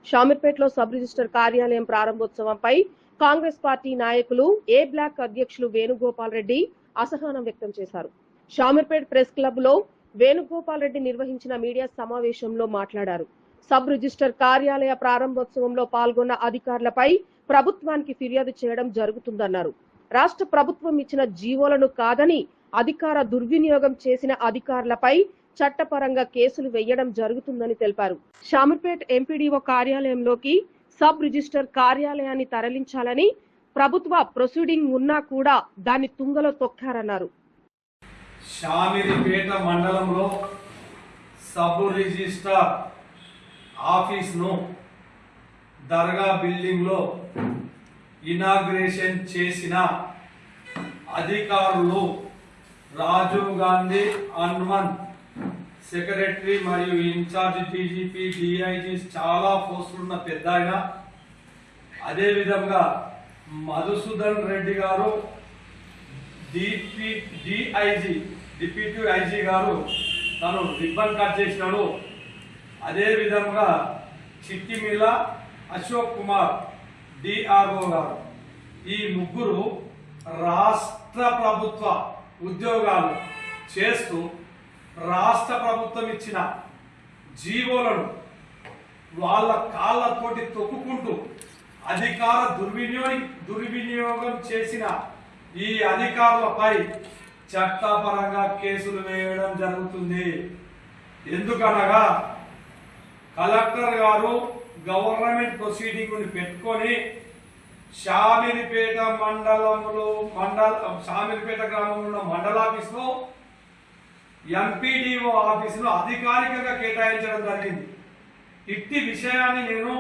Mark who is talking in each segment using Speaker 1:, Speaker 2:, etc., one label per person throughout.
Speaker 1: షామీర్పేటలో sub register కార్యాలయం ప్రారంభోత్సవంపై Congress party నాయకులు ఏ black అధ్యక్షులు వేణుగోపాల్ రెడ్డి అసహనం వ్యక్తం చేశారు. షామీర్పేట్ ప్రెస్ క్లబ్ లో వేణుగోపాల్ రెడ్డి నిర్వహించిన మీడియా సమావేశంలో మాట్లాడారు. సబ్ రిజిస్టర్ కార్యాలయ ప్రారంభోత్సవంలో పాల్గొన్న అధికారులపై ప్రభుత్వానికి ఫిర్యాదు చేయడం జరుగుతుందన్నారు. రాష్ట్ర ప్రభుత్వం ఇచ్చిన జీవోలను కాదని అధికార దుర్వినియోగం చేసిన అధికారులపై చట్టపరంగా కేసులు వేయడం జరుగుతుందని తెలిపారు. షామీర్పేట్ ఎంపీడీఓ కార్యాలయంలోకి సబ్ రిజిస్టర్ కార్యాలయాన్ని తరలించాలని ప్రభుత్వ ప్రొసీడింగ్ ఉన్నా కూడా దాన్ని తుంగలో తొక్కారన్నారు.
Speaker 2: షామీర్పేట మండలంలో సబ్ రిజిస్టర్ ఆఫీస్ను దర్గా బిల్డింగ్ లో ఇనాగ్రేషన్ చేసిన అధికారులు రాజీవ్ గాంధీ అన్వన్ సెక్రటరీ మరియు ఇన్ఛార్జ్ డీజీపీ డిఐజీ చాలా పోస్టులున్న పెద్ద ఆయన, అదేవిధంగా మధుసూదన్ రెడ్డి గారు డిఐజీ డిప్యూటీ ఐజీ గారు తను రిబ్బన్ కట్ చేసినాడు. అదేవిధంగా చిట్టిమిల అశోక్ కుమార్ డిఆర్ఓ గారు, ఈ ముగ్గురు రాష్ట్ర ప్రభుత్వ ఉద్యోగాలు చేస్తూ రాష్ట్ర ప్రభుత్వం ఇచ్చిన జీవోలను వాళ్ళ కాళ్ళతోటి తొక్కుకుంటూ అధికార దుర్వినియోగం చేసిన ఈ అధికారులపై చట్టపరంగా కేసులు వేయడం జరుగుతుంది. ఎందుకనగా కలెక్టర్ గారు గవర్నమెంట్ ప్రొసీడింగ్ పెట్టుకొని షామీర్పేట షామీర్పేట గ్రామంలో ఉన్న మండల ఆఫీసులో ఎంపీడీఓ ఆఫీసులో అధికారికంగా కేటాయించడం జరిగింది. ఇట్టి విషయాన్ని నేను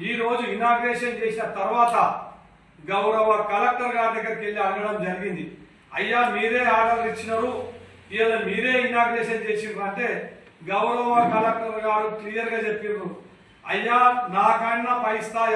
Speaker 2: ఈ రోజు ఇనాగ్రేషన్ చేసిన తర్వాత గౌరవ కలెక్టర్ గారి దగ్గరికి వెళ్ళి అడగడం జరిగింది. అయ్యా మీరే ఆర్డర్ ఇచ్చినారు, ఇలా మీరే ఇనాగ్రేషన్ చేసిండ్రు అంటే గౌరవ కలెక్టర్ గారు క్లియర్ గా చెప్పినారు, అయ్యా నాకన్నా పై స్థాయి